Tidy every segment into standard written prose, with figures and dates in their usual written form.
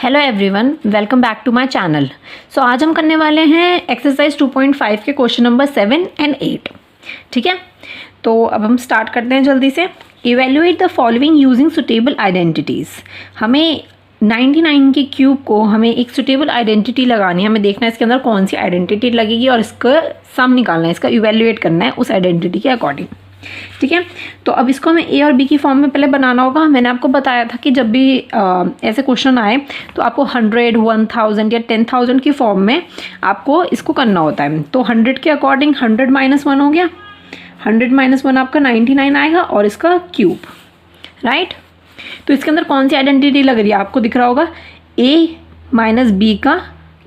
Hello everyone, welcome back to my channel. So आज हम करने वाले हैं एक्सरसाइज 2.5 के क्वेश्चन नंबर 7 एंड 8। ठीक है, तो अब हम स्टार्ट करते हैं जल्दी से। Evaluate the following using suitable identities. हमें 99 के क्यूब को हमें एक सुटेबल आइडेंटिटी लगानी है। हमें देखना है इसके अंदर कौन सी आइडेंटिटी लगेगी और इसका सम निकालना है, इसका इवेल्युएट करना है उस आइडेंटिटी के अकॉर्डिंग। ठीक है, तो अब इसको हमें ए और बी की फॉर्म में पहले बनाना होगा। मैंने आपको बताया था कि जब भी ऐसे क्वेश्चन आए तो आपको 100, 1000 या 10,000 की फॉर्म में आपको इसको करना होता है। तो 100 के अकॉर्डिंग 100 - 1 हो गया। 100 - 1 आपका 99 आएगा और इसका क्यूब, राइट। तो इसके अंदर कौन सी आइडेंटिटी लग रही है आपको दिख रहा होगा, a - b का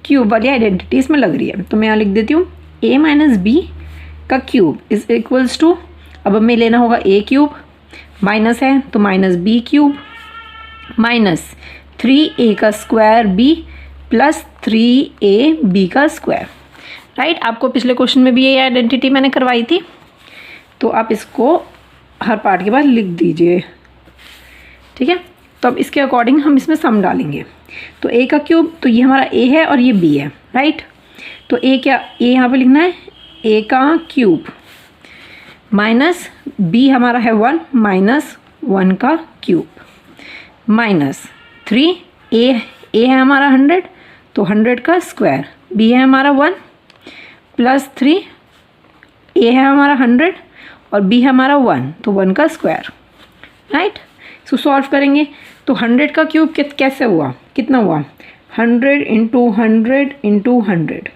क्यूब वाली आइडेंटिटी इसमें लग रही है। तो मैं यहाँ लिख देती हूँ a - b का क्यूब इज इक्वल्स टू, अब हमें लेना होगा a क्यूब, माइनस है तो -b क्यूब माइनस 3a का स्क्वायर b प्लस 3ab का स्क्वायर, राइट। आपको पिछले क्वेश्चन में भी ये आइडेंटिटी मैंने करवाई थी, तो आप इसको हर पार्ट के बाद लिख दीजिए। ठीक है, तो अब इसके अकॉर्डिंग हम इसमें सम डालेंगे। तो a का क्यूब, तो ये हमारा a है और ये b है, राइट। तो a क्या, a यहाँ पे लिखना है a का क्यूब माइनस b हमारा है 1 माइनस 1 का क्यूब माइनस 3a है हमारा 100 तो 100 का स्क्वायर, b है हमारा 1 प्लस 3a है हमारा 100 और b है हमारा 1 तो 1 का स्क्वायर, राइट। इसको सॉल्व करेंगे तो 100 का क्यूब कैसे हुआ, कितना हुआ 100 इंटू 100 इंटू 100।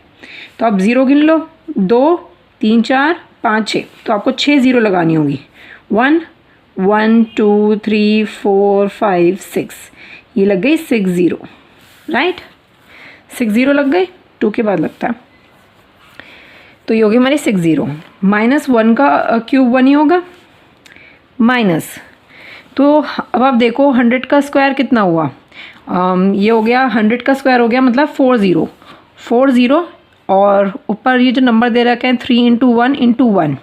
तो आप ज़ीरो गिन लो, 2 3 4 5 6, तो आपको 6 ज़ीरो लगानी होगी। 1 1 2 3 4 5 6, ये लग गई 6 ज़ीरो, राइट। 6 ज़ीरो लग गए, 2 के बाद लगता है, तो ये होगी हमारी 6 ज़ीरो। माइनस 1 का क्यूब 1 ही होगा माइनस, तो अब आप देखो 100 का स्क्वायर कितना हुआ, ये हो गया 100 का स्क्वायर हो गया मतलब 4 ज़ीरो और ऊपर ये जो नंबर दे रखे हैं 3 इंटू 1 इंटू 1,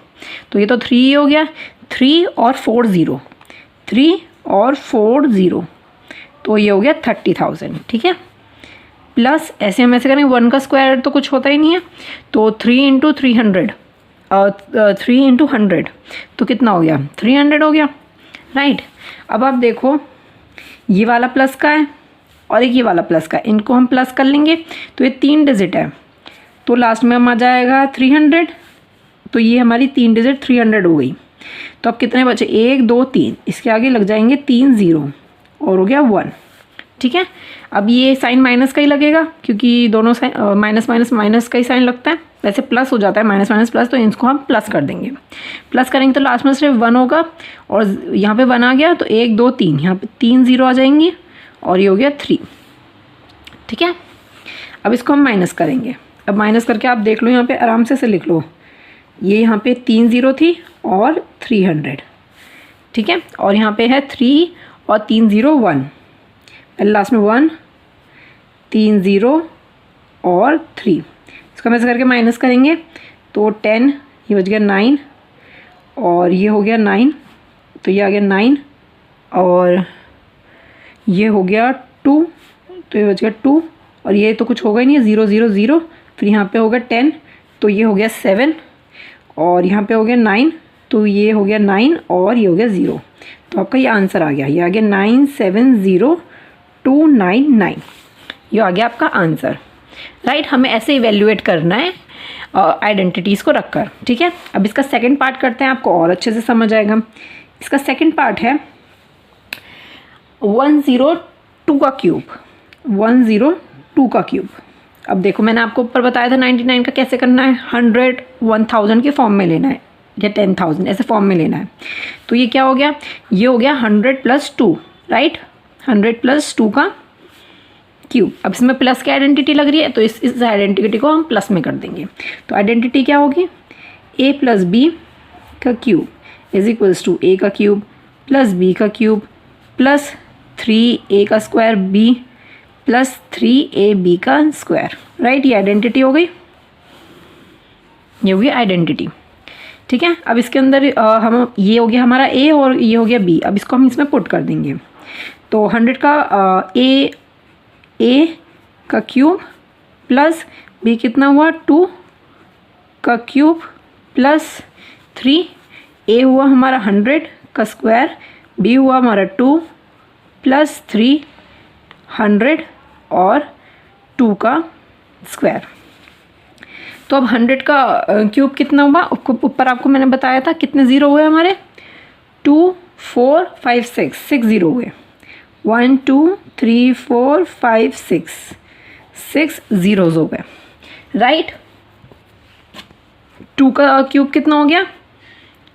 तो ये तो 3 ही हो गया। 3 और 4 ज़ीरो, 3 और 4 ज़ीरो, तो ये हो गया 30,000। ठीक है, प्लस ऐसे हम ऐसे करेंगे 1 का स्क्वायर तो कुछ होता ही नहीं है, तो 3 इंटू 300 3 इंटू 100 तो कितना हो गया 300 हो गया, राइट। अब आप देखो ये वाला प्लस का है और एक ये वाला प्लस का है, इनको हम प्लस कर लेंगे तो ये 3 डिजिट है, तो लास्ट में हम आ जाएगा 300, तो ये हमारी 3 डिजिट 300 हो गई। तो अब कितने बचे 1 2 3, इसके आगे लग जाएंगे 3 ज़ीरो और हो गया 1। ठीक है, अब ये साइन माइनस का ही लगेगा क्योंकि दोनों साइन माइनस माइनस माइनस का ही साइन लगता है, वैसे प्लस हो जाता है माइनस माइनस प्लस, तो इसको हम प्लस कर देंगे। प्लस करेंगे तो लास्ट में सिर्फ 1 होगा और यहाँ पे 1 आ गया तो 1 2 3, यहाँ पे 3 ज़ीरो आ जाएंगी और ये हो गया 3। ठीक है, अब इसको हम माइनस करेंगे। अब माइनस करके आप देख लो, यहाँ पे आराम से लिख लो, ये यहाँ पे 3 ज़ीरो थी और 300। ठीक है, और यहाँ पे है 3 और 3 ज़ीरो 1, लास्ट में 1 3 ज़ीरो और 3, इसको हम ऐसे करके माइनस करेंगे तो 10, ये बच गया 9 और ये हो गया 9, तो ये आ गया 9 और ये हो गया 2, तो ये बच गया 2 और ये तो कुछ होगा ही नहीं है, 0 0 0, फिर यहाँ पे होगा 10 तो ये हो गया 7 और यहाँ पे हो गया 9 तो ये हो गया 9 और ये हो गया 0, तो आपका ये आंसर आ गया, ये आ गया 970299, ये आ गया आपका आंसर, राइट। हमें ऐसे इवेल्युएट करना है आइडेंटिटीज़ को रखकर। ठीक है, अब इसका सेकंड पार्ट करते हैं, आपको और अच्छे से समझ आएगा। इसका सेकंड पार्ट है 102 का क्यूब, 102 का क्यूब। अब देखो मैंने आपको ऊपर बताया था 99 का कैसे करना है, 100 1000 के फॉर्म में लेना है या 10,000 ऐसे फॉर्म में लेना है। तो ये क्या हो गया, ये हो गया 100 + 2, राइट, 100 + 2 का क्यूब। अब इसमें प्लस की आइडेंटिटी लग रही है तो इस आइडेंटिटी को हम प्लस में कर देंगे। तो आइडेंटिटी क्या होगी, a + b का cube is equals to a का क्यूब प्लस b का क्यूब प्लस 3a का स्क्वायर b प्लस 3ab का स्क्वायर, राइट। ये आइडेंटिटी हो गई, ये हो गई आइडेंटिटी। ठीक है, अब इसके अंदर हम ये हो गया हमारा a और ये हो गया b, अब इसको हम इसमें पुट कर देंगे। तो 100 का a a का क्यूब प्लस b कितना हुआ 2 का क्यूब प्लस 3, a हुआ हमारा 100 का स्क्वायर, b हुआ हमारा 2 प्लस 300 और 2 का स्क्वायर। तो अब 100 का क्यूब कितना हुआ, ऊपर आपको मैंने बताया था कितने ज़ीरो हुए हमारे, 2 4 5 6 ज़ीरो हुए, 1 2 3 4 5 6 ज़ीरोज़ हो गए, राइट। 2 का क्यूब कितना हो गया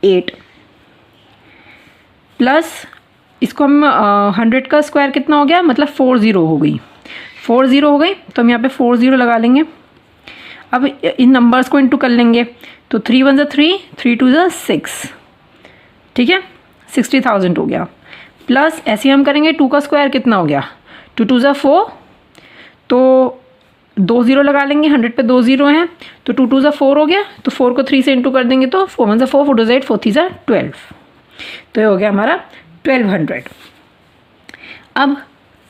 8 प्लस इसको हम 100 का स्क्वायर कितना हो गया, मतलब 4 ज़ीरो हो गई, 4 ज़ीरो हो गई, तो हम यहाँ पे 4 ज़ीरो लगा लेंगे। अब इन नंबर्स को इंटू कर लेंगे, तो 3 1 3 3 2 6, ठीक है 60,000 हो गया। प्लस ऐसे ही हम करेंगे 2 का स्क्वायर कितना हो गया, 2 2 4, तो 2 ज़ीरो लगा लेंगे, 100 पे 2 ज़ीरो हैं, तो 2 2 4 हो गया, तो 4 को 3 से इंटू कर देंगे, तो 4 1 4 4 2 8 4 3 12, तो ये हो गया हमारा 1200। अब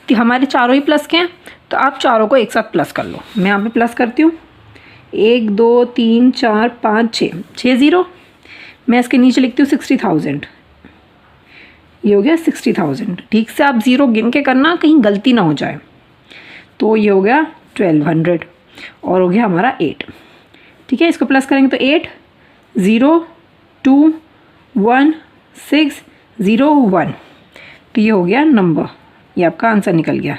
हमारे चारों ही प्लस के हैं, तो आप चारों को एक साथ प्लस कर लो। मैं यहाँ पे प्लस करती हूँ, 1 2 3 4 5 6 ज़ीरो, मैं इसके नीचे लिखती हूँ 60,000, ये हो गया 60,000। ठीक से आप ज़ीरो गिन के करना, कहीं गलती ना हो जाए। तो ये हो गया 1200 और हो गया हमारा 8, ठीक है। इसको प्लस करेंगे तो 8 0 2 1 6 0 1, तो ये हो गया नंबर, ये आपका आंसर निकल गया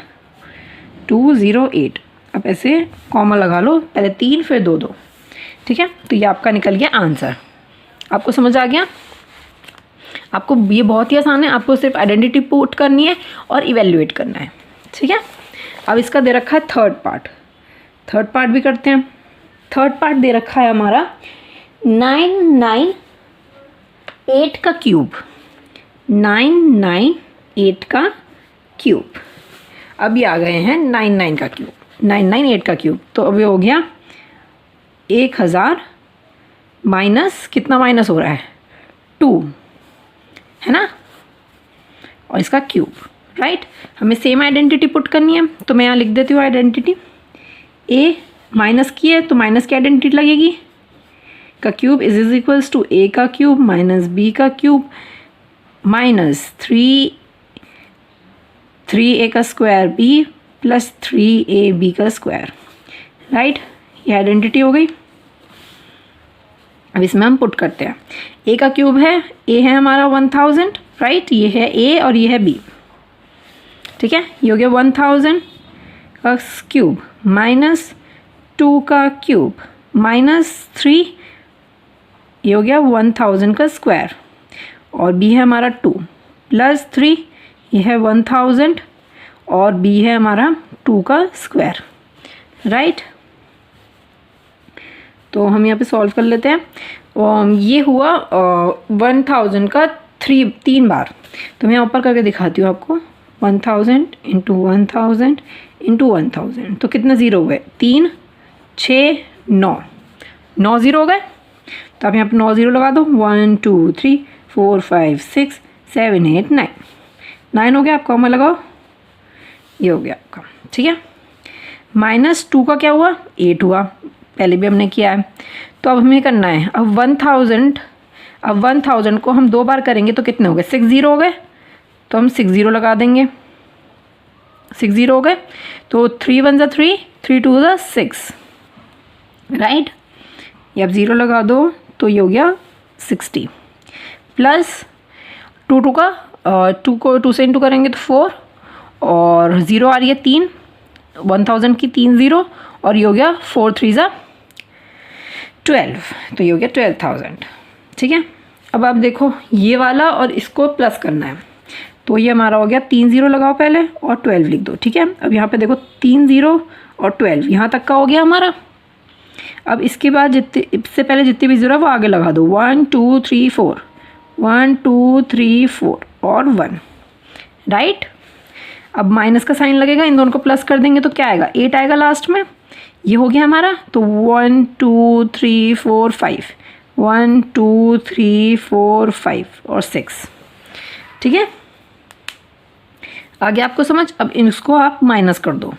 208। अब ऐसे कॉमा लगा लो, पहले 3 फिर 2 2, ठीक है। तो ये आपका निकल गया आंसर। आपको समझ आ गया? आपको ये बहुत ही आसान है, आपको सिर्फ आइडेंटिटी पुट करनी है और इवेल्युएट करना है, ठीक है। अब इसका दे रखा है थर्ड पार्ट भी करते हैं। थर्ड पार्ट दे रखा है हमारा 998 का क्यूब, 998 का क्यूब। अब ये आ गए हैं 99 का क्यूब, 998 का क्यूब, तो अब ये हो गया 1000 माइनस कितना माइनस हो रहा है 2, है ना, और इसका क्यूब, राइट। हमें सेम आइडेंटिटी पुट करनी है, तो मैं यहाँ लिख देती हूँ आइडेंटिटी, ए माइनस की है तो माइनस की आइडेंटिटी लगेगी, का cube is equals to a का क्यूब माइनस बी का क्यूब माइनस 3a का स्क्वायर बी प्लस 3ab का स्क्वायर, राइट। ये आइडेंटिटी हो गई। अब इसमें हम पुट करते हैं, a का क्यूब है, a है हमारा 1000, राइट, ये है a और ये है b, ठीक है। ये हो गया 1000 का क्यूब माइनस 2 का क्यूब माइनस 3, ये हो गया 1000 का स्क्वायर, और b है हमारा 2 प्लस 3, ये है 1000 और b है हमारा 2 का स्क्वायर, राइट। तो हम यहाँ पे सॉल्व कर लेते हैं। ये हुआ 1000 का 3 बार, तो मैं ऊपर करके दिखाती हूँ आपको, 1000 इंटू 1000 इंटू 1000, तो कितने ज़ीरो हुए 3 6 9 ज़ीरो हो गए। तो आप यहाँ पे 9 ज़ीरो लगा दो, 1 2 3 4 5 6 7 8 9 हो गया। आप कॉमा लगाओ, ये हो गया आपका, ठीक है। माइनस 2 का क्या हुआ 8 हुआ, पहले भी हमने किया है। तो अब हमें करना है, अब 1000 को हम 2 बार करेंगे तो कितने हो गए 6 ज़ीरो हो गए, तो हम 6 ज़ीरो लगा देंगे, 6 ज़ीरो हो गए। तो 3 1 3 3 2 6, राइट। ये अब ज़ीरो लगा दो, तो ये हो गया 60 प्लस 2 का 2 को 2 से इंटू करेंगे तो 4, और ज़ीरो आ रही है 3, 1000 की 3 ज़ीरो, और ये हो गया 4 3 12, तो ये हो गया 12,000, ठीक है। अब आप देखो ये वाला और इसको प्लस करना है, तो ये हमारा हो गया 3 ज़ीरो लगाओ पहले और 12 लिख दो, ठीक है। अब यहाँ पे देखो 3 ज़ीरो और 12 यहाँ तक का हो गया हमारा। अब इसके बाद इससे पहले जितनी भी ज़ीरो है वो आगे लगा दो, 1 2 3 4 1 2 3 4 और 1, राइट। अब माइनस का साइन लगेगा, इन दोनों को प्लस कर देंगे तो क्या आएगा 8 आएगा लास्ट में, ये हो गया हमारा। तो 1 2 3 4 5 1 2 3 4 5 और 6, ठीक है। आगे आपको समझ। अब इसको आप माइनस कर दो,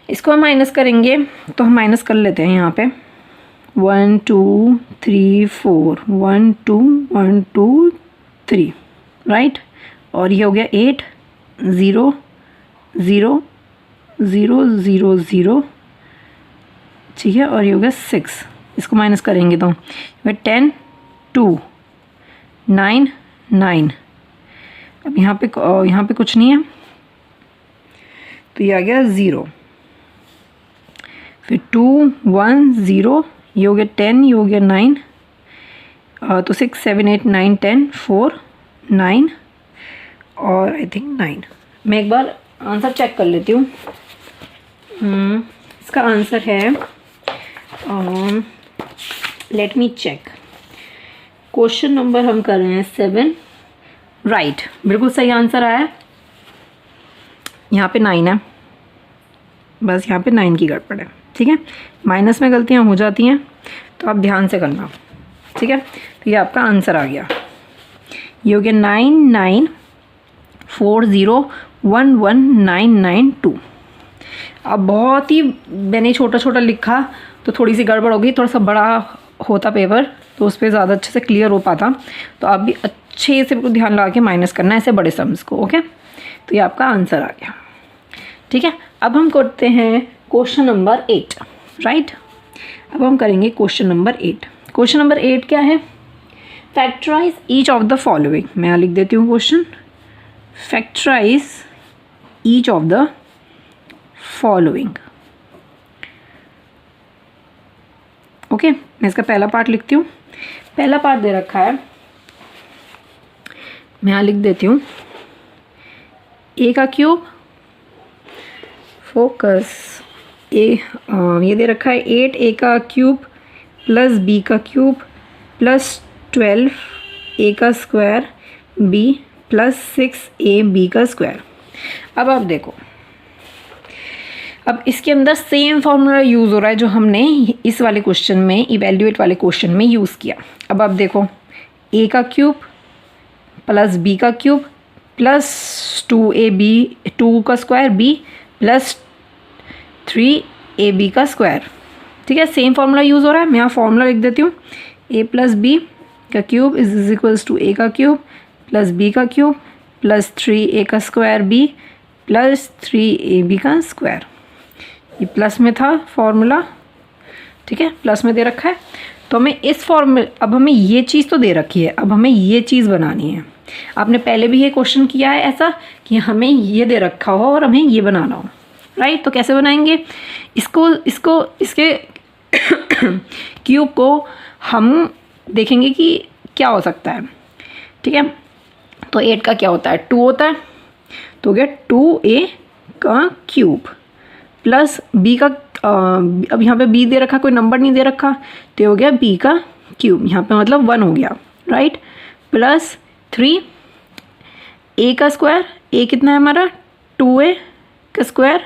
इसको हम माइनस करेंगे तो हम माइनस कर लेते हैं यहाँ पे 1 2 3 4 1 2 1 2 3 राइट। और ये हो गया 8 0 0 0 0 0 ठीक है। और ये हो गया 6, इसको माइनस करेंगे तो 10 2 9 9। अब यहाँ पे कुछ नहीं है तो ये आ गया 0, फिर 2 1 0, ये हो गया 10, ये हो गया 9, तो 6 7 8 9 10 4 9 और आई थिंक 9। मैं एक बार आंसर चेक कर लेती हूँ। इसका आंसर है let me check. Question number हम कर रहे हैं 7 राइट, बिल्कुल सही आंसर आया है। यहाँ पे 9 है, बस यहाँ पे 9 की गड़बड़ है, ठीक है। माइनस में गलतियाँ हो जाती हैं तो आप ध्यान से करना, ठीक है। तो ये आपका आंसर आ गया, ये हो गया 9 9 4 0 1 1 9 9 2। अब बहुत ही मैंने छोटा छोटा लिखा तो थोड़ी सी गड़बड़ होगी, थोड़ा सा बड़ा होता पेपर तो उस पर ज़्यादा अच्छे से क्लियर हो पाता। तो आप भी अच्छे से बिल्कुल ध्यान लगा के माइनस करना है ऐसे बड़े सम्स को, ओके। तो ये आपका आंसर आ गया, ठीक है। अब हम करते हैं क्वेश्चन नंबर 8 राइट। अब हम करेंगे क्वेश्चन नंबर 8। क्वेश्चन नंबर 8 क्या है? Factorise each of the following. मैं यहाँ लिख देती हूँ question, factorise each of the following, okay. मैं इसका पहला पार्ट लिखती हूँ। पहला पार्ट दे रखा है, मैं यहाँ लिख देती हूँ ए का क्यूब, फोकस ये दे रखा है 8 ए का क्यूब प्लस बी का क्यूब प्लस 12 ए का square b plus 6 a b का स्क्वायर। अब आप देखो, अब इसके अंदर सेम फॉर्मूला यूज़ हो रहा है जो हमने इस वाले क्वेश्चन में, इवैल्यूएट वाले क्वेश्चन में यूज़ किया। अब आप देखो ए का क्यूब प्लस बी का क्यूब प्लस 2 का square b plus 3 a b का स्क्वायर, ठीक है। सेम फार्मूला यूज़ हो रहा है। मैं यहाँ फार्मूला लिख देती हूँ, ए प्लस बी का cube is equals to a का क्यूब प्लस बी का क्यूब प्लस 3 ए का square b plus 3 a b का स्क्वायर। ये प्लस में था फॉर्मूला, ठीक है, प्लस में दे रखा है। तो हमें इस फॉर्मूले, अब हमें ये चीज़ तो दे रखी है, अब हमें ये चीज़ बनानी है। आपने पहले भी ये क्वेश्चन किया है ऐसा कि हमें ये दे रखा हो और हमें ये बनाना हो, राइट। तो कैसे बनाएंगे इसके क्यूब को हम देखेंगे कि क्या हो सकता है, ठीक है। तो 8 का क्या होता है? 2 होता है, तो हो गया 2a का क्यूब प्लस b का अब यहाँ पे b दे रखा, कोई नंबर नहीं दे रखा, तो हो गया b का क्यूब, यहाँ पे मतलब 1 हो गया, राइट। प्लस 3 a का स्क्वायर, a कितना है हमारा 2a का स्क्वायर,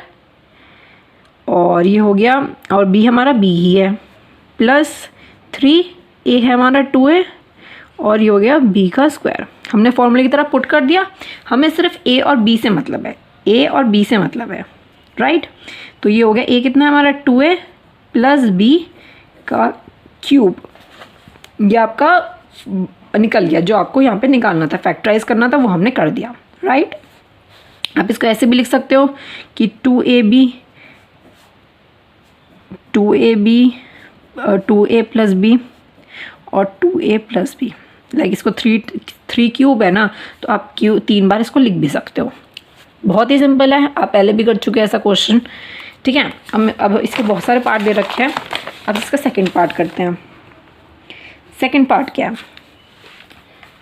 और ये हो गया, और b हमारा b ही है, प्लस 3a है हमारा 2a, और ये हो गया b का स्क्वायर। हमने फॉर्मूले की तरह पुट कर दिया। हमें सिर्फ a और b से मतलब है, a और b से मतलब है, राइट। तो ये हो गया a कितना है हमारा 2a प्लस b का क्यूब। ये आपका निकल गया, जो आपको यहाँ पे निकालना था, फैक्टराइज करना था, वो हमने कर दिया, राइट। आप इसको ऐसे भी लिख सकते हो कि 2a प्लस b और 2a प्लस b, लाइक इसको 3 क्यूब है ना, तो आप 3 बार इसको लिख भी सकते हो। बहुत ही सिंपल है, आप पहले भी कर चुके हैं ऐसा क्वेश्चन, ठीक है। अब इसके बहुत सारे पार्ट दे रखे हैं। अब इसका सेकंड पार्ट करते हैं। सेकंड पार्ट क्या है?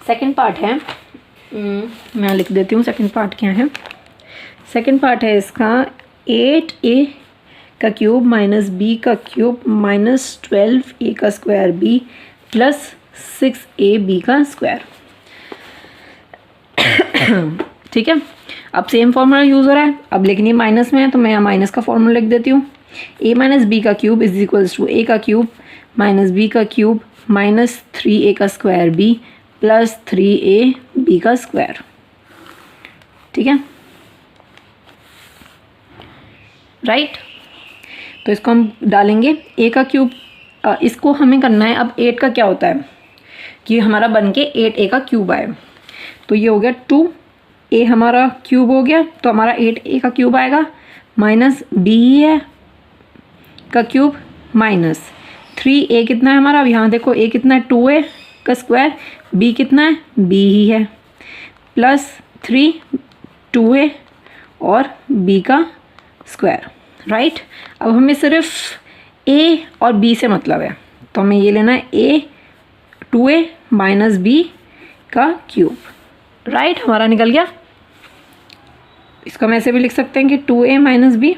सेकंड पार्ट है, मैं लिख देती हूँ सेकंड पार्ट क्या है। सेकंड पार्ट है इसका 8a का क्यूब माइनस b का क्यूब माइनस 12a का स्क्वायर b प्लस 6ab का स्क्वायर, ठीक है। अब सेम फॉर्मूला यूज़ हो रहा है, अब लेकिन ये माइनस में है तो मैं यहाँ माइनस का फॉर्मूला लिख देती हूँ। a माइनस बी का cube is equals to a का क्यूब माइनस b का क्यूब माइनस 3a का स्क्वायर b प्लस 3ab का स्क्वायर, ठीक है, राइट। तो इसको हम डालेंगे ए का क्यूब। इसको हमें करना है अब 8 का क्या होता है कि हमारा बन के 8a का क्यूब आए। तो ये हो गया 2a हमारा क्यूब हो गया, तो हमारा 8a का क्यूब आएगा माइनस b ही है का क्यूब माइनस 3a कितना है हमारा, अब यहाँ देखो a कितना है 2a का स्क्वायर, b कितना है b ही है, प्लस 3 2a और b का स्क्वायर, राइट। अब हमें सिर्फ a और b से मतलब है, तो हमें ये लेना है a 2a माइनस b का क्यूब, राइट। हमारा निकल गया। इसको हम ऐसे भी लिख सकते हैं कि 2a minus b,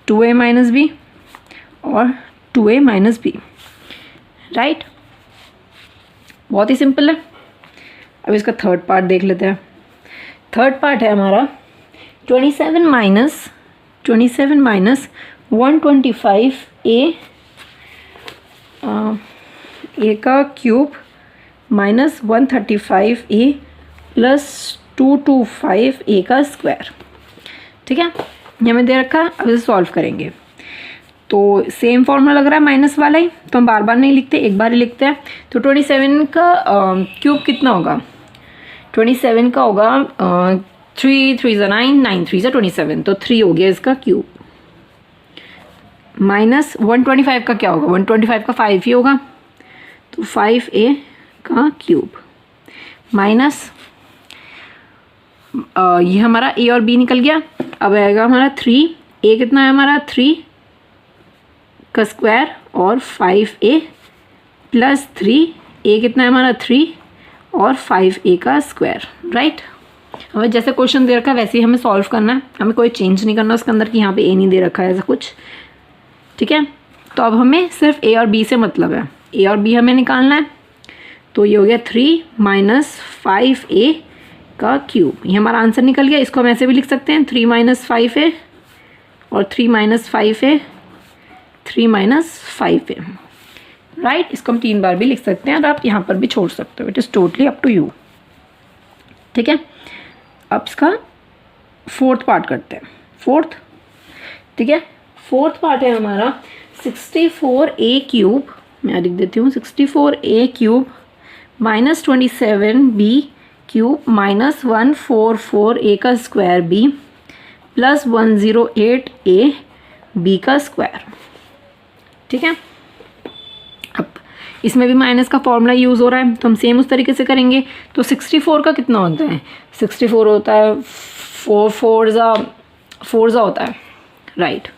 2a minus b और 2a माइनस b, राइट। बहुत ही सिंपल है। अब इसका थर्ड पार्ट देख लेते हैं। थर्ड पार्ट है हमारा 27 माइनस 125 a का cube minus 135 a plus 225 a का स्क्वायर, ठीक है। ये हमें दे रखा है। अब इसे सॉल्व करेंगे तो सेम फॉर्मूला लग रहा है माइनस वाला ही, तो हम बार बार नहीं लिखते, एक बार ही लिखते हैं। तो 27 का क्यूब कितना होगा, 27 का होगा 3 3 9 9 3 27, तो 3 हो गया इसका क्यूब। माइनस 125 का क्या होगा, 125 का 5 ही होगा, तो 5a का क्यूब माइनस ये हमारा a और b निकल गया। अब आएगा हमारा 3a कितना है हमारा 3 का स्क्वायर और 5a प्लस 3a कितना है हमारा 3 और 5a का स्क्वायर, राइट। हमें जैसे क्वेश्चन दे रखा है वैसे ही हमें सॉल्व करना है, हमें कोई चेंज नहीं करना उसके अंदर कि यहाँ पे a नहीं दे रखा है ऐसा कुछ, ठीक है। तो अब हमें सिर्फ a और b से मतलब है, a और b हमें निकालना है। तो ये हो गया 3 माइनस 5a का क्यूब, ये हमारा आंसर निकल गया। इसको हम ऐसे भी लिख सकते हैं 3 माइनस 5a और 3 minus 5a 3 minus 5a, right. इसको हम 3 बार भी लिख सकते हैं और आप यहाँ पर भी छोड़ सकते हो, it is totally up to you, ठीक है। अब इसका फोर्थ पार्ट करते हैं। फोर्थ, ठीक है। फोर्थ पार्ट है हमारा 64a क्यूब, मैं लिख देती हूँ 64a cube minus 27b cube minus 144a का square b plus 108a b का स्क्वायर, ठीक है। अब इसमें भी माइनस का फॉर्मूला यूज़ हो रहा है, तो हम सेम उस तरीके से करेंगे। तो 64 का कितना होता है, 64 होता है 4 4 होता है, राइट।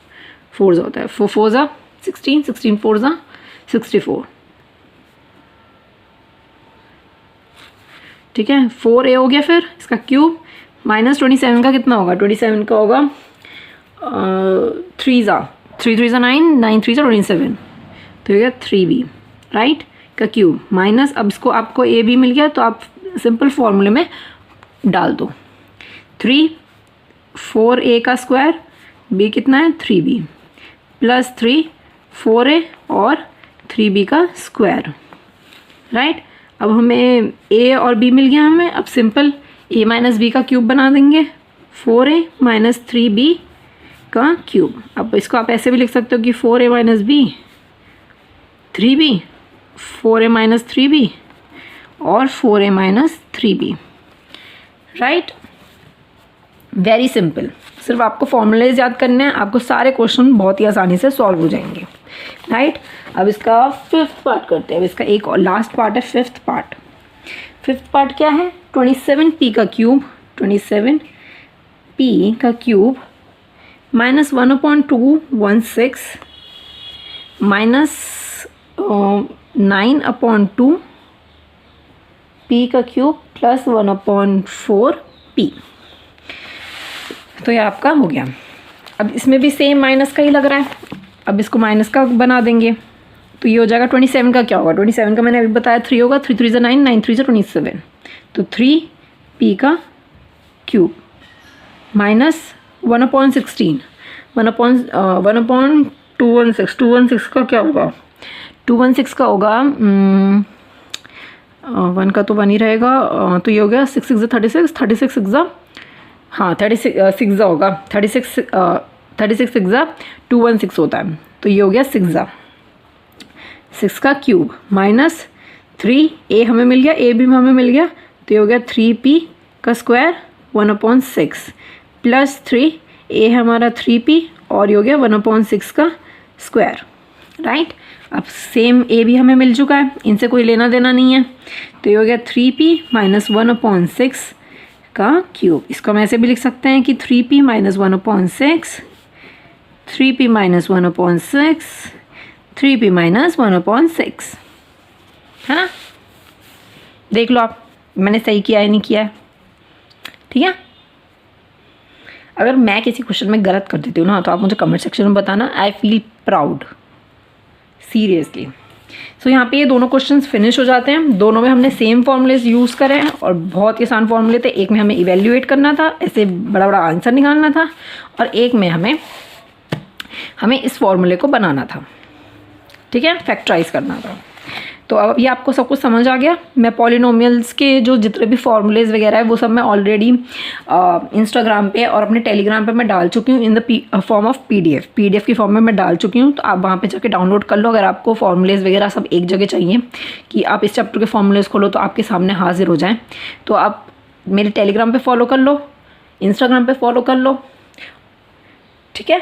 4 होता है 4 4 16 16 4 64, ठीक है। 4a हो गया, फिर इसका क्यूब माइनस 27 का कितना होगा, 27 का होगा 3 3 9 9 3 27, तो हो गया 3b, राइट, का क्यूब माइनस। अब इसको आपको a भी मिल गया तो आप सिंपल फॉर्मूले में डाल दो 3 4a का स्क्वायर, b कितना है 3b प्लस 3 4a और 3b का स्क्वायर, राइट। अब हमें a और b मिल गया हमें। अब सिंपल a माइनस b का क्यूब बना देंगे 4a माइनस 3b का क्यूब। अब इसको आप ऐसे भी लिख सकते हो कि 4a minus b 3b 4a minus 3b और 4a minus 3b, right. Very simple, सिर्फ आपको फॉर्मूलेज याद करने हैं, आपको सारे क्वेश्चन बहुत ही आसानी से सॉल्व हो जाएंगे, राइट। अब इसका फिफ्थ पार्ट करते हैं। अब इसका एक और लास्ट पार्ट है फिफ्थ पार्ट। फिफ्थ पार्ट क्या है, 27p का क्यूब, 27p का क्यूब माइनस 1/2 माइनस 9/2 p का क्यूब प्लस 1/4 p, तो ये आपका हो गया। अब इसमें भी सेम माइनस का ही लग रहा है, अब इसको माइनस का बना देंगे तो ये हो जाएगा 27 का क्या होगा, 27 का मैंने अभी बताया 3 होगा, 3 3 9 9 3 27, तो 3p का क्यूब माइनस 1/16 216 का क्या होगा, 216 का होगा 1 का तो 1 ही रहेगा, तो ये हो गया 6 6 36 36 6 हाँ 36 6 होगा 36 36 सिक्स 216 होता है, तो ये हो गया 6 का क्यूब माइनस 3 ए हमें मिल गया, ए भी हमें मिल गया, तो ये हो गया 3p का स्क्वायर 1/6 प्लस 3 ए हमारा 3p और ये हो गया 1/6 का स्क्वायर, राइट। अब सेम ए भी हमें मिल चुका है, इनसे कोई लेना देना नहीं है, तो ये हो गया 3p माइनस 1/6 का क्यूब। इसको हम ऐसे भी लिख सकते हैं कि 3p minus 1/6, 3p minus 1/6, 3p minus 1/6, है ना। देख लो आप मैंने सही किया है नहीं किया है, ठीक है। अगर मैं किसी क्वेश्चन में गलत कर देती हूँ ना, तो आप मुझे कमेंट सेक्शन में बताना, आई फील प्राउड सीरियसली। सो यहाँ पे ये दोनों क्वेश्चंस फिनिश हो जाते हैं। दोनों में हमने सेम फॉर्मूलेज यूज़ करे हैं और बहुत ही आसान फॉर्मूले थे। एक में हमें इवेल्युएट करना था, ऐसे बड़ा बड़ा आंसर निकालना था, और एक में हमें इस फॉर्मूले को बनाना था, ठीक है, फैक्टराइज करना था। तो अब ये आपको सब कुछ समझ आ गया। मैं पॉलिनोमियल्स के जो जितने भी फॉर्मूलेज वगैरह है वो सब मैं ऑलरेडी इंस्टाग्राम पे और अपने टेलीग्राम पे मैं डाल चुकी हूँ in the form of PDF की फॉर्म में मैं डाल चुकी हूँ। तो आप वहाँ पे जाके डाउनलोड कर लो अगर आपको फॉर्मूलेज वगैरह सब एक जगह चाहिए कि आप इस चैप्टर के फॉर्मूलेज खोलो तो आपके सामने हाजिर हो जाएँ। तो आप मेरे टेलीग्राम पर फॉलो कर लो, इंस्टाग्राम पर फॉलो कर लो, ठीक है।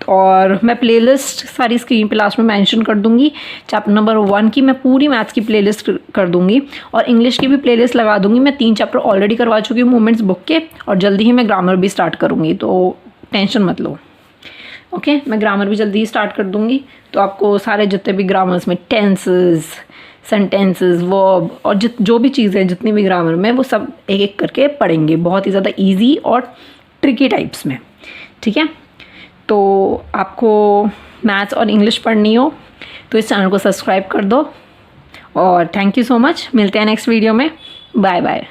और मैं प्लेलिस्ट सारी स्क्रीन पे लास्ट में मेंशन कर दूंगी। चैप्टर नंबर 1 की मैं पूरी मैथ्स की प्लेलिस्ट कर दूंगी और इंग्लिश की भी प्लेलिस्ट लगा दूंगी। मैं 3 चैप्टर ऑलरेडी करवा चुकी हूँ मूवमेंट्स बुक के, और जल्दी ही मैं ग्रामर भी स्टार्ट करूँगी, तो टेंशन मत लो, ओके। मैं ग्रामर भी जल्दी ही स्टार्ट कर दूँगी, तो आपको सारे जितने भी ग्रामर्स में टेंसेस, सेंटेंसेस, वर्ब और जो भी चीज़ें जितनी भी ग्रामर में, वो सब एक एक करके पढ़ेंगे, बहुत ही ज़्यादा ईजी और ट्रिकी टाइप्स में, ठीक है। तो आपको मैथ्स और इंग्लिश पढ़नी हो तो इस चैनल को सब्सक्राइब कर दो, और थैंक यू सो मच। मिलते हैं नेक्स्ट वीडियो में, बाय बाय।